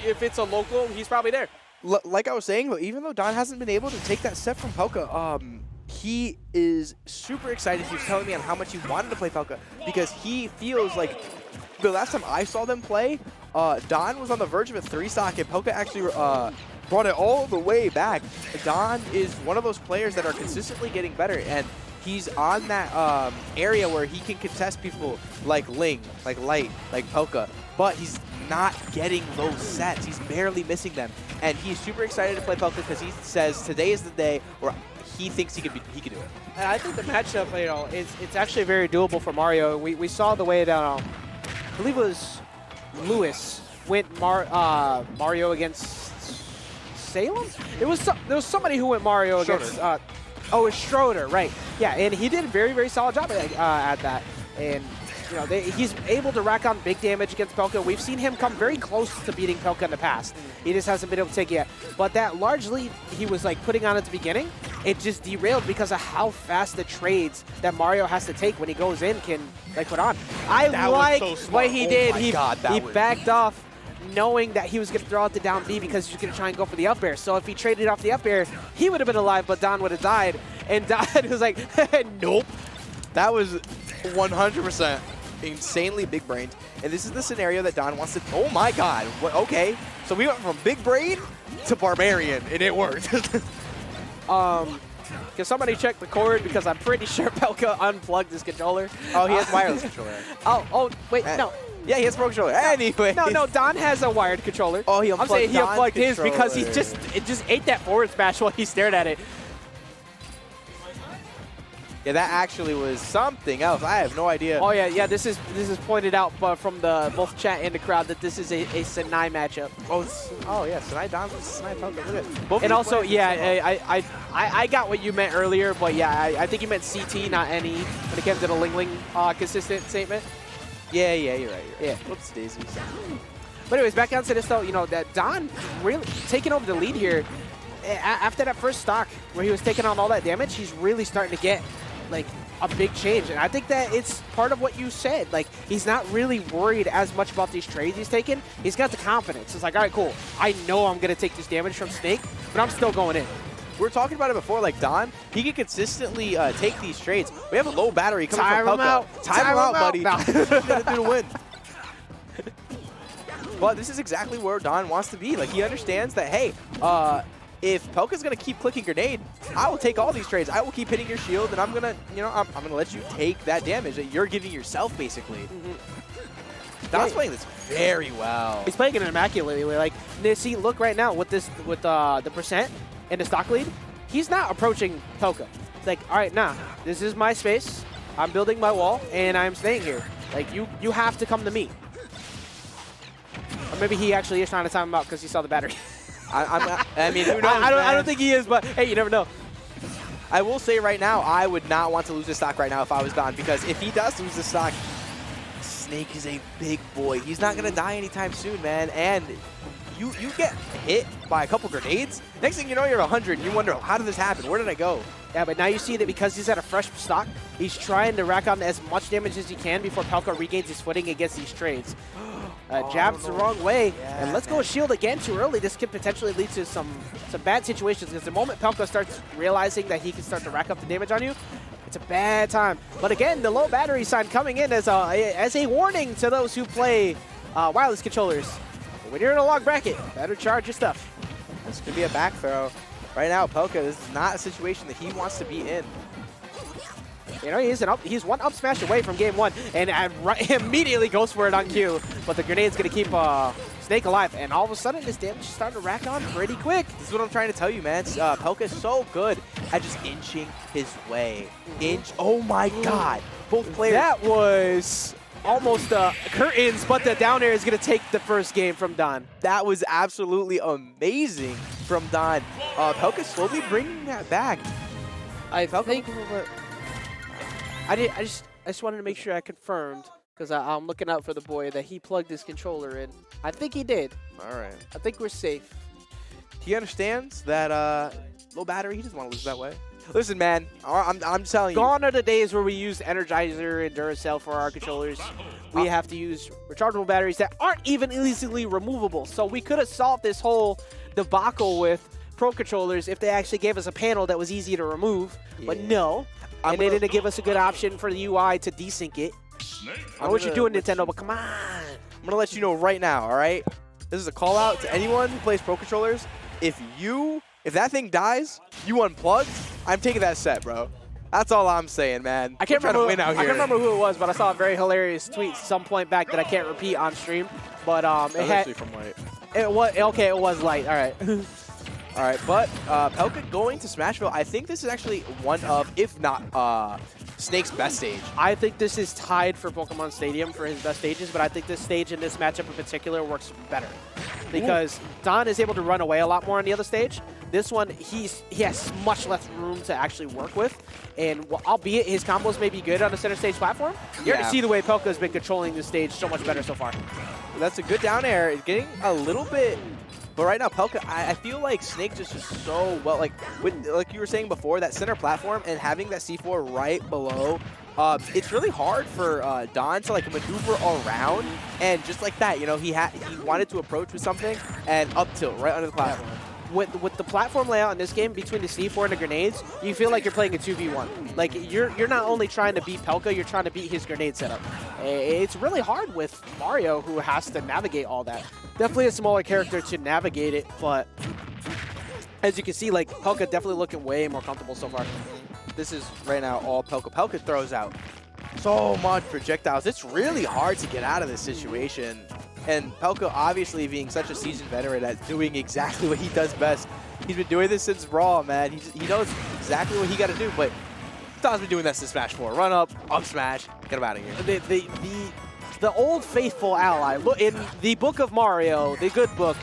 if it's a local, he's probably there. Like I was saying, even though Don hasn't been able to take that set from Pelca, he is super excited. He was telling me on how much he wanted to play Pelca because he feels like the last time I saw them play, Don was on the verge of a 3-stock and Pelca actually brought it all the way back. Don is one of those players that are consistently getting better, and he's on that area where he can contest people like Ling, like Light, like Pelca, but he's not getting those sets. He's barely missing them, and he's super excited to play Pelca because he says today is the day where he thinks he can do it. And I think the matchup, you know, it's actually very doable for Mario. We saw the way that I believe it was Lewis went Mario against Salem. There was somebody who went Mario against. Oh, it's Schroeder, right? Yeah, and he did a very, very solid job at that. And you know, he's able to rack on big damage against Pelca. We've seen him come very close to beating Pelca in the past. He just hasn't been able to take it yet. But that large lead he was like putting on at the beginning, it just derailed because of how fast the trades that Mario has to take when he goes in can like put on. I like what he did. He backed off, knowing that he was going to throw out the down B because he was going to try and go for the up air. So if he traded off the up air, he would have been alive, but Don would have died. And Don was like, nope. That was 100% insanely big brained. And this is the scenario that Don wants to. Oh my God. What, okay. So we went from big brain to barbarian, and it worked. Can somebody check the cord? Because I'm pretty sure Pelca unplugged his controller. Oh, he has wireless controller. Oh, wait, no. Yeah, he has a pro controller. Anyway. No, Don has a wired controller. Oh, he unplugged I'm saying he unplugged his because he just ate that forward smash while he stared at it. Yeah, that actually was something else. I have no idea. Oh yeah. This is pointed out from the both chat and the crowd that this is a Sinai matchup. Oh yeah, Sinai Don versus Sinai Pelca. Look at it. Both and also, yeah, I got what you meant earlier, but yeah, I think you meant CT, not NE, when it came to the Ling consistent statement. Yeah, you're right. Yeah. Whoops, daisies. But anyways, back down to this though, you know, that Don really taking over the lead here. After that first stock where he was taking on all that damage, he's really starting to get like a big change. And I think that it's part of what you said. Like, he's not really worried as much about these trades he's taking. He's got the confidence. It's like, all right, cool. I know I'm going to take this damage from Snake, but I'm still going in. We were talking about it before, like Don, he can consistently take these trades. We have a low battery coming from Pelca. Time him out, buddy. What you gotta do to win. But this is exactly where Don wants to be. Like, he understands that, hey, if Pelca's gonna keep clicking grenade, I will take all these trades. I will keep hitting your shield, and I'm gonna, you know, I'm gonna let you take that damage that you're giving yourself, basically. Don's playing this very well. He's playing it immaculately. Like, see, look right now with this, with the percent and the stock lead. He's not approaching Pelca. It's like, all right, nah, this is my space. I'm building my wall, and I'm staying here. Like, you have to come to me. Or maybe he actually is trying to time him out because he saw the battery. I mean, who knows, I don't think he is, but hey, you never know. I will say right now, I would not want to lose this stock right now if I was Don, because if he does lose this stock, Snake is a big boy. He's not going to die anytime soon, man. And you get hit by a couple grenades. Next thing you know, you're 100, and you wonder, how did this happen? Where did I go? Yeah, but now you see that because he's at a fresh stock, he's trying to rack on as much damage as he can before Pelca regains his footing against these trades. Jabs the wrong way, and let's go shield again too early. This could potentially lead to some bad situations, because the moment Pelca starts realizing that he can start to rack up the damage on you, it's a bad time. But again, the low battery sign coming in as a warning to those who play wireless controllers. When you're in a long bracket, better charge your stuff. This could be a back throw. Right now, Pelca, this is not a situation that he wants to be in. You know, he's one up smash away from game one, and immediately goes for it on cue. But the grenade's going to keep Snake alive, and all of a sudden, this damage is starting to rack on pretty quick. This is what I'm trying to tell you, man. Pelca is so good at just inching his way. Oh my God. Both players. That was almost curtains, but the down air is going to take the first game from Don. That was absolutely amazing from Don. Pelca slowly bringing that back. I just wanted to make sure I confirmed, because I'm looking out for the boy, that he plugged his controller in. I think he did. All right. I think we're safe. He understands that low battery, he doesn't want to lose that way. Listen, man, I'm telling you. Gone are the days where we use Energizer and Duracell for our controllers. We have to use rechargeable batteries that aren't even easily removable. So we could have solved this whole debacle with Pro controllers if they actually gave us a panel that was easy to remove. Yeah. But no, and they didn't give us a good option for the UI to desync it. I know what you're doing, Nintendo, but come on. I'm going to let you know right now, all right? This is a call out to anyone who plays Pro controllers. If that thing dies, you unplug, I'm taking that set, bro. That's all I'm saying, man. I can't remember who it was, but I saw a very hilarious tweet some point back that I can't repeat on stream. But it had actually from Light. It was okay. It was Light. All right. All right, but Pelca going to Smashville. I think this is actually one of, if not, Snake's best stage. I think this is tied for Pokemon Stadium for his best stages, but I think this stage in this matchup in particular works better because Don is able to run away a lot more on the other stage. This one, he has much less room to actually work with, and albeit his combos may be good on the center stage platform, you already see the way Pelca has been controlling this stage so much better so far. That's a good down air. It's getting a little bit, but right now Pelca, I feel like Snake just is so well, like you were saying before, that center platform and having that C4 right below. It's really hard for Don to like maneuver around, and just like that, you know, he wanted to approach with something and up tilt right under the platform. With the platform layout in this game between the C4 and the grenades, you feel like you're playing a 2v1. Like you're not only trying to beat Pelca, you're trying to beat his grenade setup. It's really hard with Mario, who has to navigate all that. Definitely a smaller character to navigate it, but as you can see, like Pelca definitely looking way more comfortable so far. This is right now all Pelca. Pelca throws out so much projectiles. It's really hard to get out of this situation. And Pelca, obviously being such a seasoned veteran at doing exactly what he does best. He's been doing this since Raw, man. He knows exactly what he got to do. But Don's been doing this since Smash 4. Run up smash, get him out of here. The old faithful ally. Look in the Book of Mario, the good book.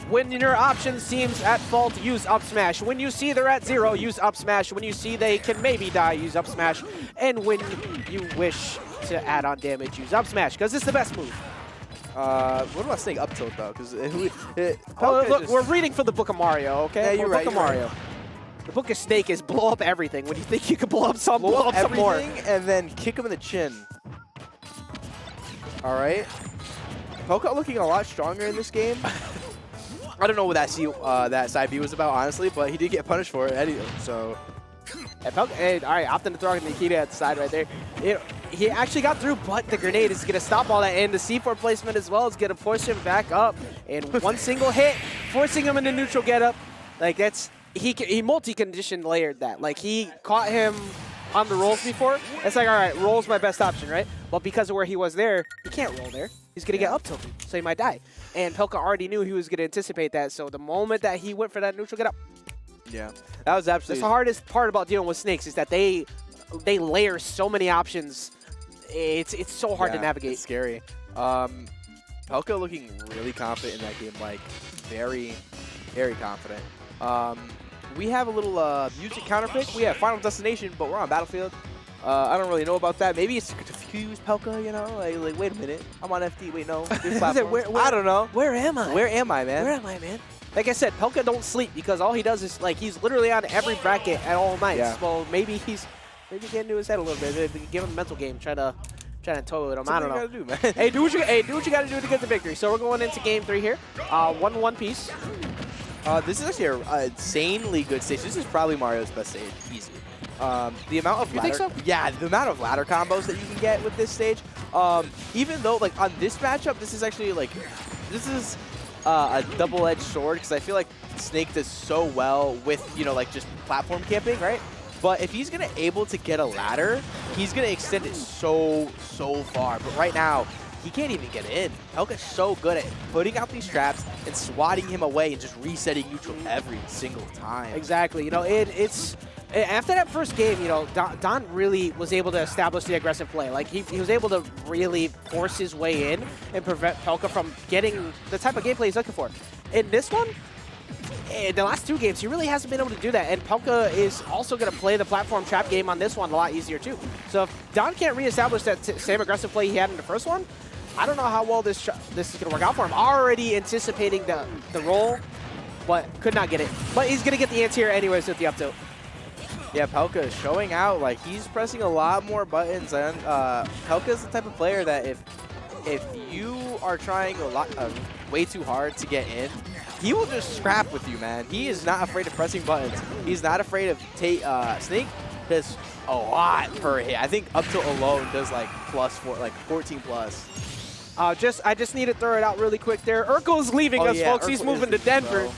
When your option seems at fault, use up smash. When you see they're at 0, use up smash. When you see they can maybe die, use up smash. And when you wish to add on damage, use up smash, because it's the best move. What about saying up tilt though? Because look, we're reading from the Book of Mario, okay? Yeah, you're right. Book of Mario. The Book of Snake is blow up everything. When you think you can blow up some, blow up some more, and then kick him in the chin. All right, Pelca looking a lot stronger in this game. I don't know what that side B was about, honestly, but he did get punished for it anyway. So. Hey, all right, opting to throw Nikita at the side right there. He actually got through, but the grenade is going to stop all that, and the C4 placement as well is going to push him back up. And one single hit, forcing him into neutral getup. Like he multi-condition layered that. Like he caught him on the rolls before. It's like, all right, roll's my best option, right? But because of where he was there, he can't roll there. He's going to get up tilted, so he might die. And Pelca already knew he was going to anticipate that. So the moment that he went for that neutral getup, yeah, that was absolutely. That's the hardest part about dealing with Snakes is that they layer so many options. It's so hard to navigate. It's scary. Pelca looking really confident in that game, like very, very confident. We have a little music counter pick. We have Final Destination, but we're on Battlefield. I don't really know about that. Maybe it's to confuse Pelca, you know? Like wait a minute, I'm on FD. Wait, no. I don't know. Where am I? Where am I, man? Where am I, man? Like I said, Pelca don't sleep because all he does is like he's literally on every bracket at all nights. Yeah. Well, maybe getting into his head a little bit. Give him a mental game. Try to tow it him. I don't know. Do, man. Hey, do what you got to do to get the victory. So we're going into game 3 here. 1-1 piece. This is actually an insanely good stage. This is probably Mario's best stage, easy. The amount of ladder, think so? Yeah, the amount of ladder combos that you can get with this stage. Even though like on this matchup, this is actually like a double-edged sword because I feel like Snake does so well with, you know, like just platform camping, right? But if he's gonna able to get a ladder, he's gonna extend it so far. But right now, he can't even get in. Pelca's so good at putting out these traps and swatting him away and just resetting neutral every single time. Exactly. You know, it's after that first game, you know, Don really was able to establish the aggressive play. Like, he was able to really force his way in and prevent Pelca from getting the type of gameplay he's looking for. In this one, in the last 2 games, he really hasn't been able to do that. And Pelca is also going to play the platform trap game on this one a lot easier, too. So if Don can't reestablish that same aggressive play he had in the first one, I don't know how well this is going to work out for him. Already anticipating the roll, but could not get it. But he's going to get the anti-air anyways with the up tilt. Yeah, Pelca is showing out. Like, he's pressing a lot more buttons. And Pelca is the type of player that if you are trying way too hard to get in, he will just scrap with you, man. He is not afraid of pressing buttons. He's not afraid of Snake does a lot per hit. I think up tilt alone does like like 14 plus. I just need to throw it out really quick there. Urkel's leaving us, folks. He's moving to Denver. Bro.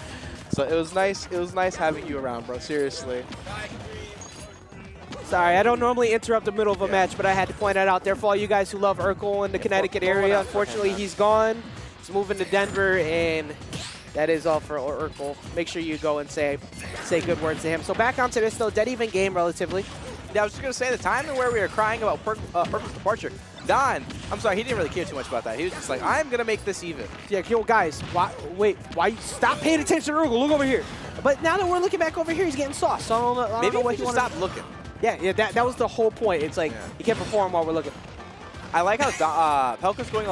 So it was nice. It was nice having you around, bro. Seriously. Sorry, I don't normally interrupt the middle of a match, but I had to point that out there for all you guys who love Urkel in the Connecticut area. Unfortunately, he's gone. He's moving to Denver, and that is all for Urkel. Make sure you go and say good words to him. So back onto this, though, dead even game relatively. Yeah, I was just going to say, the time where we were crying about Urkel's departure, Don, I'm sorry, he didn't really care too much about that. He was just like, I'm going to make this even. Yeah, yo, guys, why you stop paying attention to Urkel? Look over here. But now that we're looking back over here, he's getting sauce. So I don't know Maybe what we should stop looking. Yeah, that was the whole point. It's like, he can't perform while we're looking. I like how Pelca's going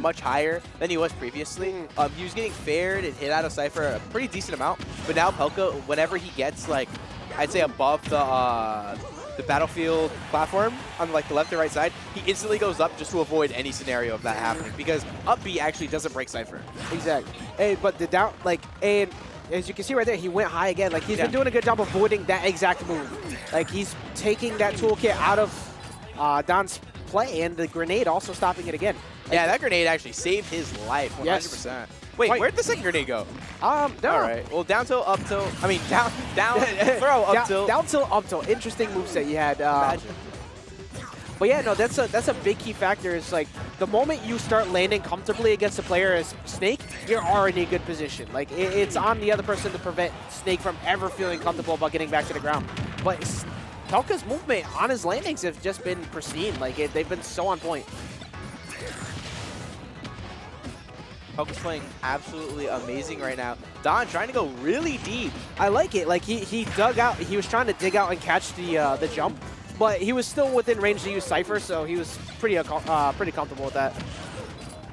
much higher than he was previously. He was getting fared and hit out of Cypher a pretty decent amount, but now Pelca, whenever he gets like, I'd say above the battlefield platform on like the left and right side, he instantly goes up just to avoid any scenario of that happening, because up B actually doesn't break Cypher. Exactly. Hey, but the down, like, and as you can see right there, he went high again. Like, he's been doing a good job avoiding that exact move. Like, he's taking that toolkit out of Don's play, and the grenade also stopping it again. Like, yeah, that grenade actually saved his life, 100%. Yes. Wait, where'd the second grenade go? No. All right. Well, down tilt, up tilt. I mean, down, throw, up tilt. Down tilt, up tilt. Interesting moveset you had. Imagine. But yeah, no, that's a big key factor. Is like the moment you start landing comfortably against a player as Snake, you're already in a good position. Like it's on the other person to prevent Snake from ever feeling comfortable about getting back to the ground. But Pelca's movement on his landings have just been pristine. Like they've been so on point. Pelca's playing absolutely amazing right now. Don trying to go really deep. I like it. Like he dug out. He was trying to dig out and catch the jump, but he was still within range to use Cypher, so he was pretty comfortable with that.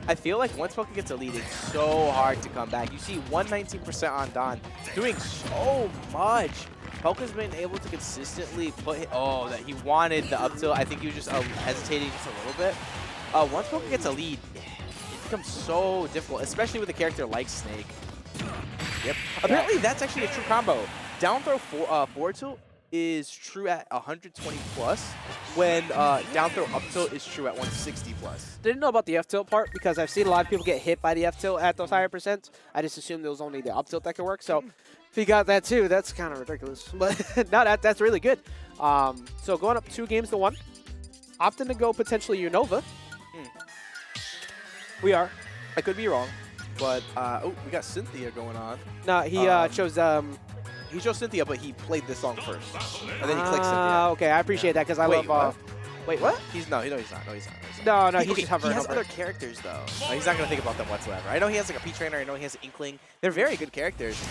I feel like once Pelca gets a lead, it's so hard to come back. You see 119% on Don, doing so much. Pelca's been able to consistently put that he wanted the up tilt. I think he was just hesitating just a little bit. Once Pelca gets a lead, it becomes so difficult, especially with a character like Snake. Yep. Apparently, that's actually a true combo. Down throw forward tilt is true at 120 plus, when down throw up tilt is true at 160 plus. Didn't know about the F tilt part because I've seen a lot of people get hit by the F tilt at those higher percents. I just assumed it was only the up tilt that could work. So if you got that too, that's kind of ridiculous. But no, that's really good. So going up 2-1, opting to go potentially Unova. We are. I could be wrong, but we got Cynthia going on. No, he chose. He chose Cynthia, but he played this song first, and then he clicked Cynthia. Okay, I appreciate that because I love. What? Wait, what? He's no, he's not. No, he's not. No, he's just hovering He has over. other characters though. He's not gonna think about them whatsoever. I know he has like a P-Trainer. I know he has an Inkling. They're very good characters.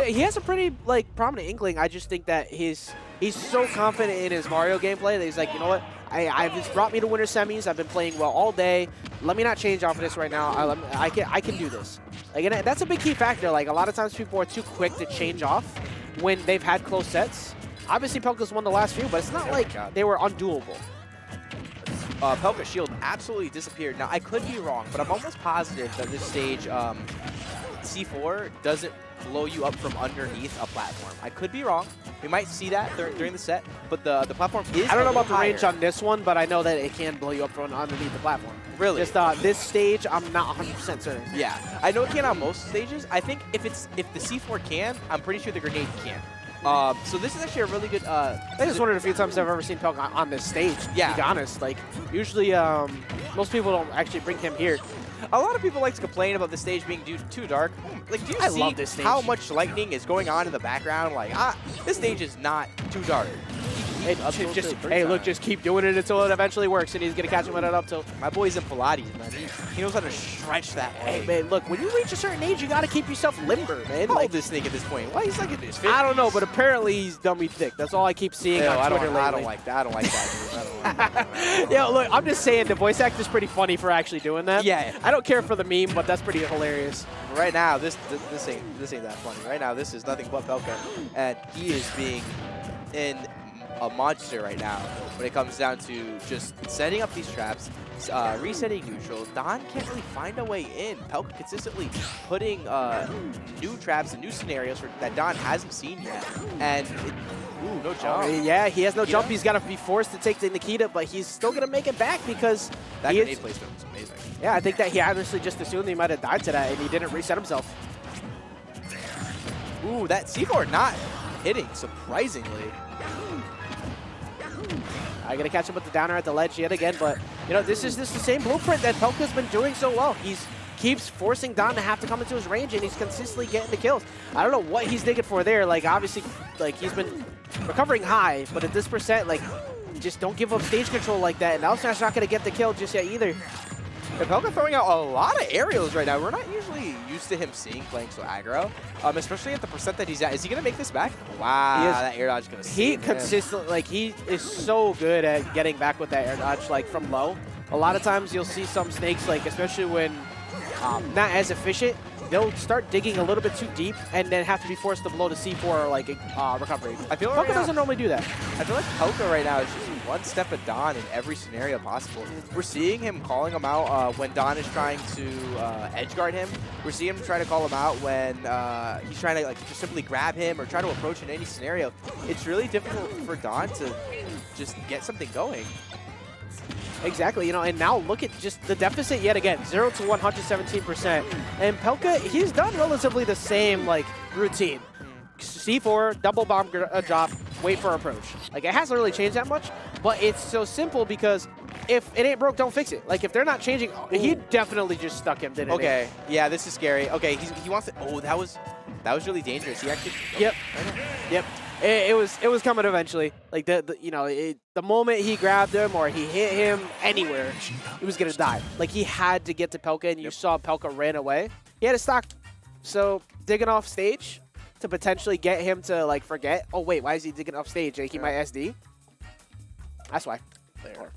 He has a pretty prominent Inkling. I just think that he's so confident in his Mario gameplay that he's like, you know what? It's brought me to winter semis. I've been playing well all day. Let me not change off of this right now. I can do this. Like, and that's a big key factor. Like a lot of times people are too quick to change off when they've had close sets. Obviously, Pelca's won the last few, but it's not like they were undoable. Pelca's shield absolutely disappeared. Now, I could be wrong, but I'm almost positive that this stage, C4 doesn't blow you up from underneath a platform. I could be wrong. We might see that during the set, but the platform is I don't know about the range on this one, but I know that it can blow you up from underneath the platform. Really? Just this stage, I'm not 100% certain. Yeah, I know it can on most stages. I think if the C4 can, I'm pretty sure the grenade can. So this is actually a really good. I just wondered a few times I've ever seen Pelca on this stage. Yeah. To be honest, like usually most people don't actually bring him here. A lot of people like to complain about the stage being too dark. Like, do you see love this stage. how much lightning is going on in the background? Like, this stage is not too dark. Hey, look, just keep doing it until it eventually works, and he's gonna catch him with it up tilt. My boy's in Pilates, man. He knows how to stretch that way. Hey, man, look, when you reach a certain age, you gotta keep yourself limber, man. How old is Snake at this point? Why he's like in his 50s? I don't know, but apparently he's dummy thick. That's all I keep seeing on Twitter lately. I don't like that. I don't like that. Yeah, look, I'm just saying the voice actor's pretty funny for actually doing that. Yeah. I don't care for the meme, but that's pretty hilarious. Right now, this ain't that funny. Right now, this is nothing but Pelca, and he is being in a monster right now when it comes down to just setting up these traps, resetting neutral. Don can't really find a way in. Pelca consistently putting new traps and new scenarios that Don hasn't seen yet. And, ooh, no jump. Yeah, he has no jump. He's got to be forced to take the Nikita, but he's still going to make it back because that grenade placement was amazing. Yeah, I think that he honestly just assumed he might have died to that, and he didn't reset himself. Ooh, that C4 not hitting, surprisingly. I gotta catch him with the downer at the ledge yet again, but you know, this is the same blueprint that Pelca's been doing so well. He's keeps forcing Don to have to come into his range, and he's consistently getting the kills. I don't know what he's digging for there. Like, obviously, like, he's been recovering high, but at this percent, like, just don't give up stage control like that, and Elsnash's not gonna get the kill just yet either. And Pelca throwing out a lot of aerials right now. We're not usually used to him playing so aggro, especially at the percent that he's at. Is he going to make this back? Wow, that air dodge is going to He consistently, like, he is so good at getting back with that air dodge, like, from low. A lot of times you'll see some snakes, like, especially when not as efficient, they'll start digging a little bit too deep and then have to be forced to blow the C4 like recovery. I feel Pelca doesn't normally do that. I feel like Pelca right now is just one step of Don in every scenario possible. We're seeing him calling him out when Don is trying to edge guard him. We're seeing him try to call him out when he's trying to, like, just simply grab him or try to approach in any scenario. It's really difficult for Don to just get something going. Exactly, you know, and now look at just the deficit yet again, 0 to 117%. And Pelca, he's done relatively the same, like, routine. C4, double bomb drop, wait for approach. Like, it hasn't really changed that much, but it's so simple because if it ain't broke, don't fix it. Like, if they're not changing, he definitely just stuck him, didn't he? Okay, yeah, this is scary. Okay, he wants to, oh, that was really dangerous. He actually, yep, yep. It was coming eventually. Like, you know, the moment he grabbed him or he hit him anywhere, he was gonna die. Like, he had to get to Pelca, and you saw Pelca ran away. He had a stock, so digging off stage to potentially get him to, like, forget. Oh wait, why is he digging off stage? Like, he might SD. That's why. There.